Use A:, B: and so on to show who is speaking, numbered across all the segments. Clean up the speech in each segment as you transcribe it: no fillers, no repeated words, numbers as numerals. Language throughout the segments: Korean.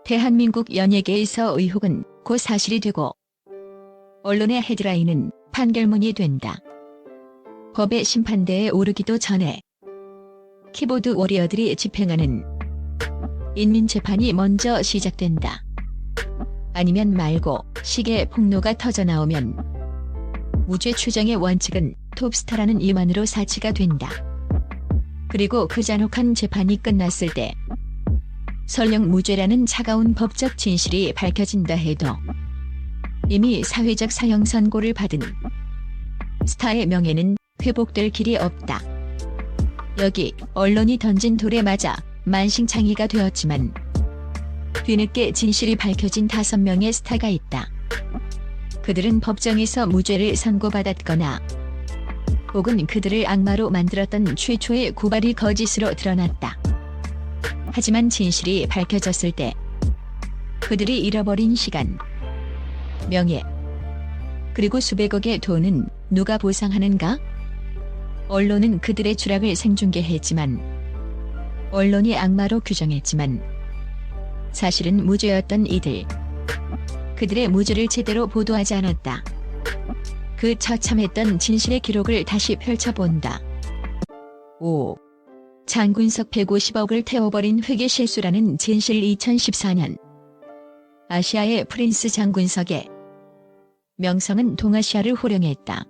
A: 대한민국 연예계에서 의혹은 곧 사실이 되고 언론의 헤드라인은 판결문이 된다. 법의 심판대에 오르기도 전에 키보드 워리어들이 집행하는 인민재판이 먼저 시작된다. 아니면 말고 시계 폭로가 터져나오면 무죄 추정의 원칙은 톱스타라는 이만으로 사치가 된다. 그리고 그 잔혹한 재판이 끝났을 때 설령 무죄라는 차가운 법적 진실이 밝혀진다 해도 이미 사회적 사형 선고를 받은 스타의 명예는 회복될 길이 없다. 여기 언론이 던진 돌에 맞아 만신창이가 되었지만 뒤늦게 진실이 밝혀진 5명의 스타가 있다. 그들은 법정에서 무죄를 선고받았거나 혹은 그들을 악마로 만들었던 최초의 고발이 거짓으로 드러났다. 하지만 진실이 밝혀졌을 때 그들이 잃어버린 시간, 명예, 그리고 수백억의 돈은 누가 보상하는가? 언론은 그들의 추락을 생중계했지만, 언론이 악마로 규정했지만 사실은 무죄였던 이들, 그들의 무죄를 제대로 보도하지 않았다. 그 처참했던 진실의 기록을 다시 펼쳐본다. 5. 장군석 150억을 태워버린 회계 실수라는 진실. 2014년 아시아의 프린스 장군석의 명성은 동아시아를 호령했다.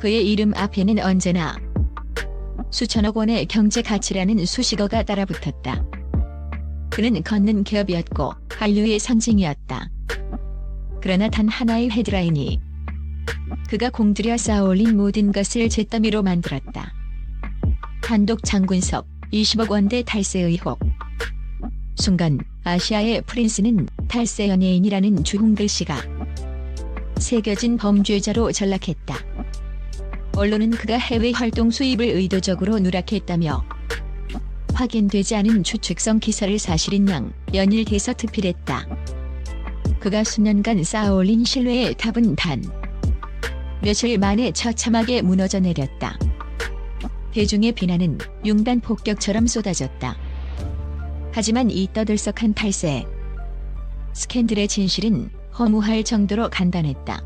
A: 그의 이름 앞에는 언제나 수천억 원의 경제 가치라는 수식어가 따라붙었다. 그는 걷는 기업이었고 한류의 상징이었다. 그러나 단 하나의 헤드라인이 그가 공들여 쌓아올린 모든 것을 잿더미로 만들었다. 단독 장군석 20억 원대 탈세 의혹. 순간 아시아의 프린스는 탈세 연예인이라는 주홍글씨가 새겨진 범죄자로 전락했다. 언론은 그가 해외 활동 수입을 의도적으로 누락했다며 확인되지 않은 추측성 기사를 사실인 양 연일돼서 특필했다. 그가 수년간 쌓아올린 신뢰의 탑은 단 며칠 만에 처참하게 무너져 내렸다. 대중의 비난은 융단 폭격처럼 쏟아졌다. 하지만 이 떠들썩한 탈세 스캔들의 진실은 허무할 정도로 간단했다.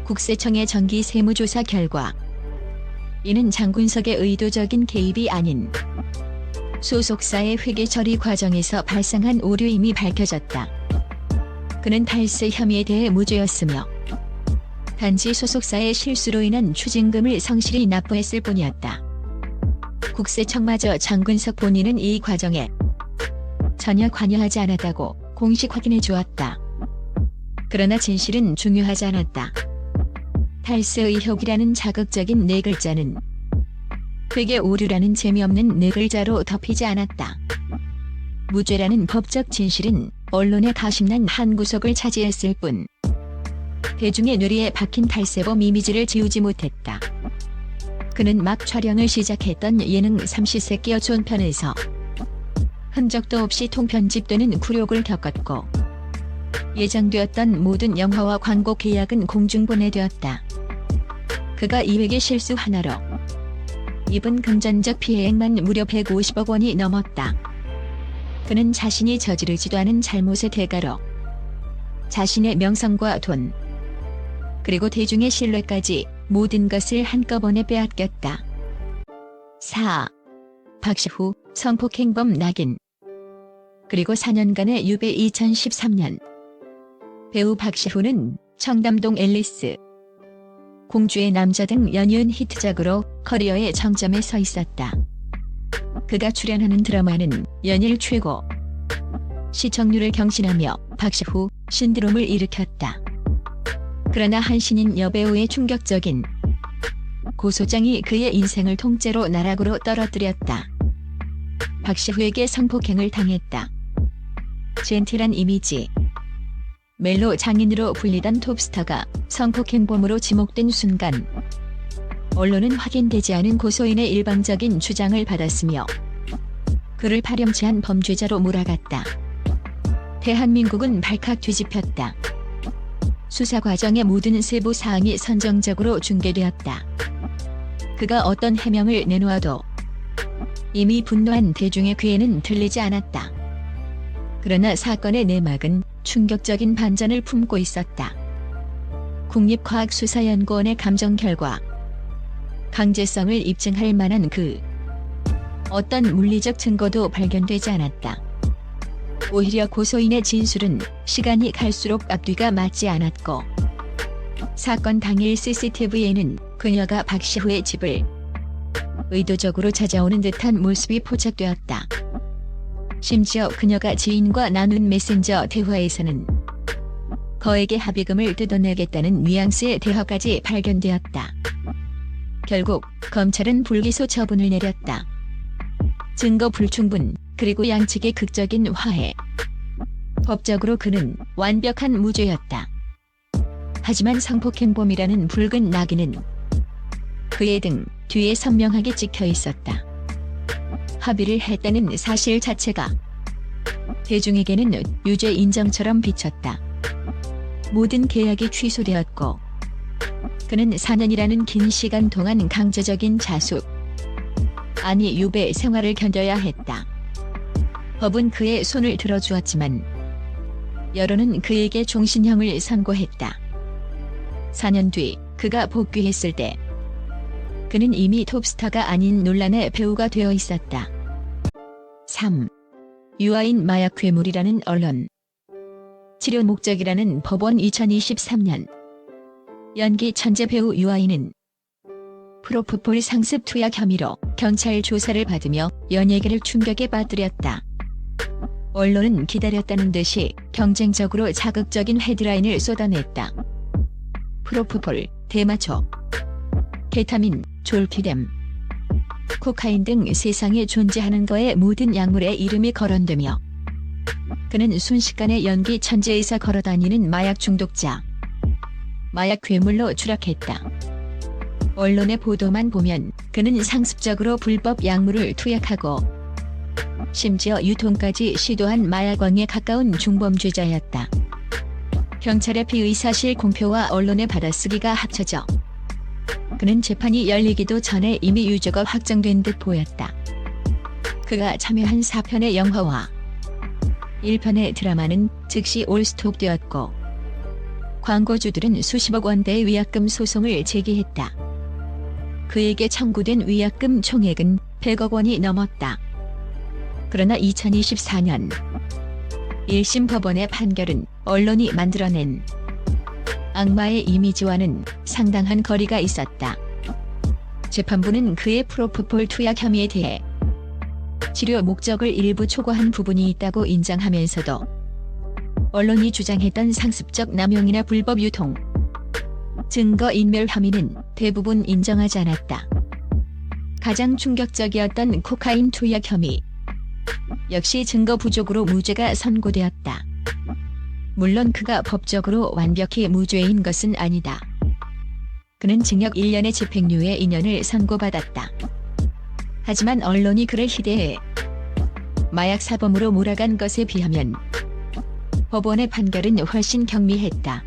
A: 국세청의 정기 세무조사 결과 이는 장군석의 의도적인 개입이 아닌 소속사의 회계 처리 과정에서 발생한 오류임이 밝혀졌다. 그는 탈세 혐의에 대해 무죄였으며 단지 소속사의 실수로 인한 추징금을 성실히 납부했을 뿐이었다. 국세청마저 장군석 본인은 이 과정에 전혀 관여하지 않았다고 공식 확인해 주었다. 그러나 진실은 중요하지 않았다. 탈세 의혹이라는 자극적인 4글자는 회계 오류라는 재미없는 4글자로 덮이지 않았다. 무죄라는 법적 진실은 언론의 가심난 한 구석을 차지했을 뿐 대중의 뇌리에 박힌 탈세범 이미지를 지우지 못했다. 그는 막 촬영을 시작했던 예능 삼시세끼 어촌편에서 흔적도 없이 통편집되는 굴욕을 겪었고 예정되었던 모든 영화와 광고 계약은 공중분해되었다. 그가 이 회계 실수 하나로 입은 금전적 피해액만 무려 150억 원이 넘었다. 그는 자신이 저지르지도 않은 잘못의 대가로 자신의 명성과 돈, 그리고 대중의 신뢰까지 모든 것을 한꺼번에 빼앗겼다. 4. 박시후 성폭행범 낙인. 그리고 4년간의 유배. 2013년 배우 박시후는 청담동 앨리스, 공주의 남자 등 연이은 히트작으로 커리어의 정점에 서 있었다. 그가 출연하는 드라마는 연일 최고 시청률을 경신하며 박시후 신드롬을 일으켰다. 그러나 한 신인 여배우의 충격적인 고소장이 그의 인생을 통째로 나락으로 떨어뜨렸다. 박시후에게 성폭행을 당했다. 젠틀한 이미지, 멜로 장인으로 불리던 톱스타가 성폭행범으로 지목된 순간 언론은 확인되지 않은 고소인의 일방적인 주장을 받았으며 그를 파렴치한 범죄자로 몰아갔다. 대한민국은 발칵 뒤집혔다. 수사 과정의 모든 세부 사항이 선정적으로 중계되었다. 그가 어떤 해명을 내놓아도 이미 분노한 대중의 귀에는 들리지 않았다. 그러나 사건의 내막은 충격적인 반전을 품고 있었다. 국립과학수사연구원의 감정 결과 강제성을 입증할 만한 그 어떤 물리적 증거도 발견되지 않았다. 오히려 고소인의 진술은 시간이 갈수록 앞뒤가 맞지 않았고 사건 당일 CCTV에는 그녀가 박시후의 집을 의도적으로 찾아오는 듯한 모습이 포착되었다. 심지어 그녀가 지인과 나눈 메신저 대화에서는 거액의 합의금을 뜯어내겠다는 뉘앙스의 대화까지 발견되었다. 결국 검찰은 불기소 처분을 내렸다. 증거 불충분, 그리고 양측의 극적인 화해. 법적으로 그는 완벽한 무죄였다. 하지만 성폭행범이라는 붉은 낙인은 그의 등 뒤에 선명하게 찍혀 있었다. 합의를 했다는 사실 자체가 대중에게는 유죄 인정처럼 비쳤다. 모든 계약이 취소되었고 그는 4년이라는 긴 시간 동안 강제적인 자숙, 아니 유배 생활을 견뎌야 했다. 법은 그의 손을 들어주었지만 여론은 그에게 종신형을 선고했다. 4년 뒤 그가 복귀했을 때 그는 이미 톱스타가 아닌 논란의 배우가 되어 있었다. 3. 유아인 마약 괴물이라는 언론. 치료 목적이라는 법원. 2023년 연기 천재 배우 유아인은 프로포폴 상습 투약 혐의로 경찰 조사를 받으며 연예계를 충격에 빠뜨렸다. 언론은 기다렸다는 듯이 경쟁적으로 자극적인 헤드라인을 쏟아냈다. 프로포폴, 대마초, 케타민, 졸피뎀, 코카인 등 세상에 존재하는 거의 모든 약물의 이름이 거론되며 그는 순식간에 연기 천재에서 걸어다니는 마약 중독자, 마약 괴물로 추락했다. 언론의 보도만 보면 그는 상습적으로 불법 약물을 투약하고 심지어 유통까지 시도한 마약왕에 가까운 중범죄자였다. 경찰의 피의사실 공표와 언론의 받아쓰기가 합쳐져 그는 재판이 열리기도 전에 이미 유죄가 확정된 듯 보였다. 그가 참여한 4편의 영화와 1편의 드라마는 즉시 올스톱되었고 광고주들은 수십억 원대의 위약금 소송을 제기했다. 그에게 청구된 위약금 총액은 100억 원이 넘었다. 그러나 2024년 1심 법원의 판결은 언론이 만들어낸 악마의 이미지와는 상당한 거리가 있었다. 재판부는 그의 프로포폴 투약 혐의에 대해 치료 목적을 일부 초과한 부분이 있다고 인정하면서도 언론이 주장했던 상습적 남용이나 불법 유통, 증거인멸 혐의는 대부분 인정하지 않았다. 가장 충격적이었던 코카인 투약 혐의 역시 증거 부족으로 무죄가 선고되었다. 물론 그가 법적으로 완벽히 무죄인 것은 아니다. 그는 징역 1년의 집행유예 2년을 선고받았다. 하지만 언론이 그를 희대해 마약 사범으로 몰아간 것에 비하면 법원의 판결은 훨씬 경미했다.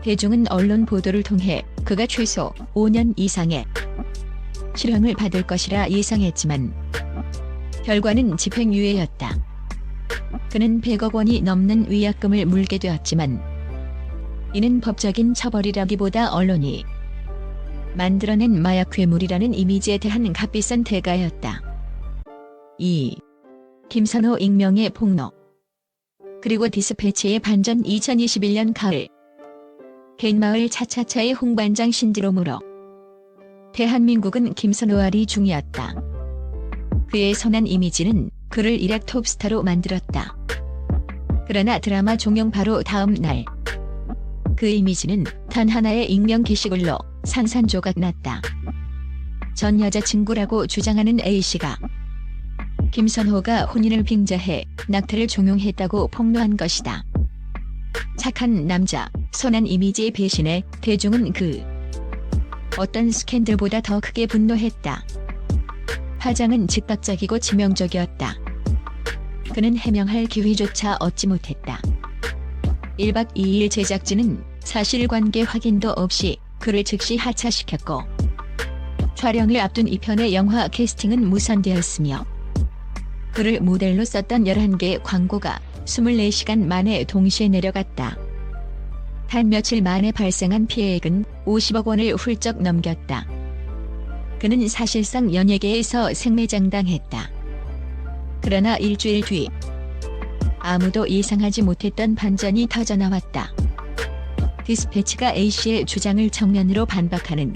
A: 대중은 언론 보도를 통해 그가 최소 5년 이상의 실형을 받을 것이라 예상했지만 결과는 집행유예였다. 그는 100억 원이 넘는 위약금을 물게 되었지만 이는 법적인 처벌이라기보다 언론이 만들어낸 마약 괴물이라는 이미지에 대한 값비싼 대가였다. 2. 김선호 익명의 폭로. 그리고 디스패치의 반전. 2021년 가을 갯마을 차차차의 홍반장 신드롬으로 대한민국은 김선호알이 중이었다. 그의 선한 이미지는 그를 일약 톱스타로 만들었다. 그러나 드라마 종영 바로 다음 날 그 이미지는 단 하나의 익명 게시글로 산산조각 났다. 전 여자친구라고 주장하는 A씨가 김선호가 혼인을 빙자해 낙태를 종용했다고 폭로한 것이다. 착한 남자, 선한 이미지의 배신에 대중은 그 어떤 스캔들보다 더 크게 분노했다. 파장은 즉각적이고 치명적이었다. 그는 해명할 기회조차 얻지 못했다. 1박 2일 제작진은 사실관계 확인도 없이 그를 즉시 하차시켰고 촬영을 앞둔 2편의 영화 캐스팅은 무산되었으며 그를 모델로 썼던 11개의 광고가 24시간 만에 동시에 내려갔다. 단 며칠 만에 발생한 피해액은 50억 원을 훌쩍 넘겼다. 그는 사실상 연예계에서 생매장당했다. 그러나 일주일 뒤 아무도 예상하지 못했던 반전이 터져나왔다. 디스패치가 A씨의 주장을 정면으로 반박하는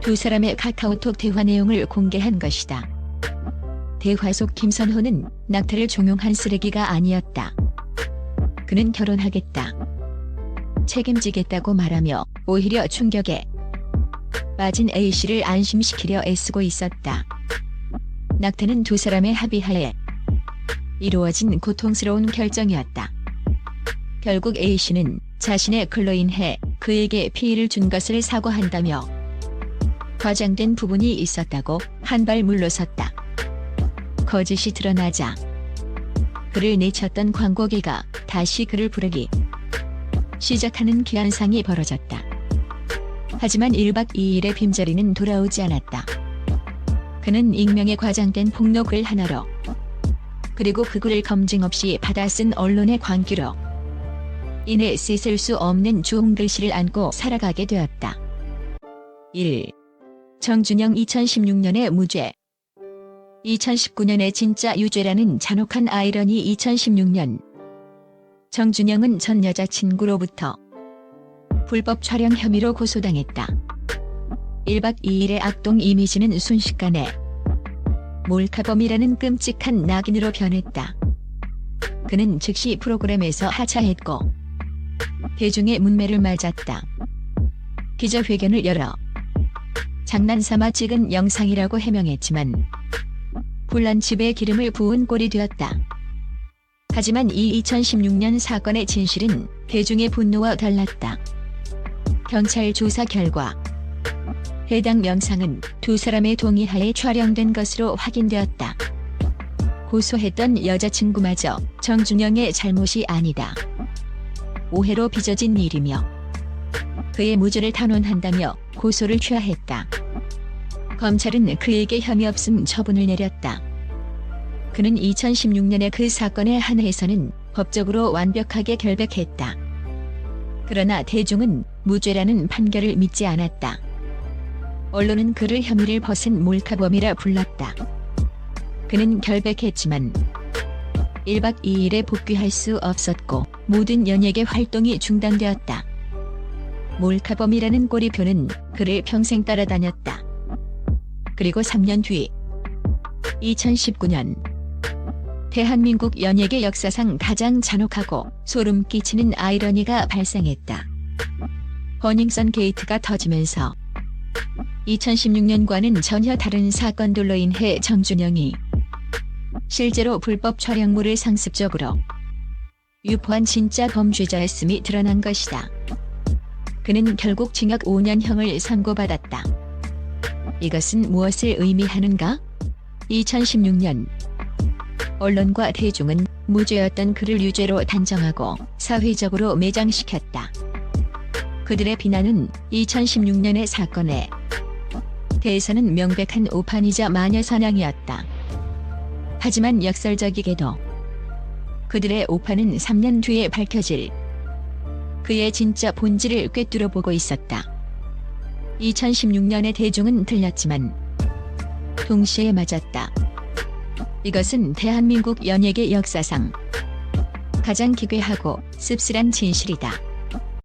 A: 두 사람의 카카오톡 대화 내용을 공개한 것이다. 대화 속 김선호는 낙태를 종용한 쓰레기가 아니었다. 그는 결혼하겠다, 책임지겠다고 말하며 오히려 충격에 빠진 A씨를 안심시키려 애쓰고 있었다. 낙태는 두 사람의 합의하에 이루어진 고통스러운 결정이었다. 결국 A씨는 자신의 글로 인해 그에게 피해를 준 것을 사과한다며 과장된 부분이 있었다고 한 발 물러섰다. 거짓이 드러나자 그를 내쳤던 광고계가 다시 그를 부르기 시작하는 기한상이 벌어졌다. 하지만 1박 2일의 빈자리는 돌아오지 않았다. 그는 익명의 과장된 폭로글 하나로, 그리고 그 글을 검증 없이 받아 쓴 언론의 광기로 인해 씻을 수 없는 주홍글씨를 안고 살아가게 되었다. 1. 정준영 2016년의 무죄. 2019년의 진짜 유죄라는 잔혹한 아이러니. 2016년 정준영은 전 여자친구로부터 불법 촬영 혐의로 고소당했다. 1박 2일의 악동 이미지는 순식간에 몰카범이라는 끔찍한 낙인으로 변했다. 그는 즉시 프로그램에서 하차했고 대중의 문매를 맞았다. 기자회견을 열어 장난삼아 찍은 영상이라고 해명했지만 불난집에 기름을 부은 꼴이 되었다. 하지만 이 2016년 사건의 진실은 대중의 분노와 달랐다. 경찰 조사 결과 해당 영상은 두 사람의 동의하에 촬영된 것으로 확인되었다. 고소했던 여자친구마저 정준영의 잘못이 아니다, 오해로 빚어진 일이며 그의 무죄를 탄원한다며 고소를 취하했다. 검찰은 그에게 혐의 없음 처분을 내렸다. 그는 2016년의 그 사건에 한해서는 법적으로 완벽하게 결백했다. 그러나 대중은 무죄라는 판결을 믿지 않았다. 언론은 그를 혐의를 벗은 몰카범이라 불렀다. 그는 결백했지만 1박 2일에 복귀할 수 없었고 모든 연예계 활동이 중단되었다. 몰카범이라는 꼬리표는 그를 평생 따라다녔다. 그리고 3년 뒤 2019년 대한민국 연예계 역사상 가장 잔혹하고 소름 끼치는 아이러니가 발생했다. 버닝썬 게이트가 터지면서 2016년과는 전혀 다른 사건들로 인해 정준영이 실제로 불법 촬영물을 상습적으로 유포한 진짜 범죄자였음이 드러난 것이다. 그는 결국 징역 5년형을 선고받았다. 이것은 무엇을 의미하는가? 2016년 언론과 대중은 무죄였던 그를 유죄로 단정하고 사회적으로 매장시켰다. 그들의 비난은 2016년의 사건에 대해서는 명백한 오판이자 마녀사냥이었다. 하지만 역설적이게도 그들의 오판은 3년 뒤에 밝혀질 그의 진짜 본질을 꿰뚫어 보고 있었다. 2016년의 대중은 들렸지만 동시에 맞았다. 이것은 대한민국 연예계 역사상 가장 기괴하고 씁쓸한 진실이다.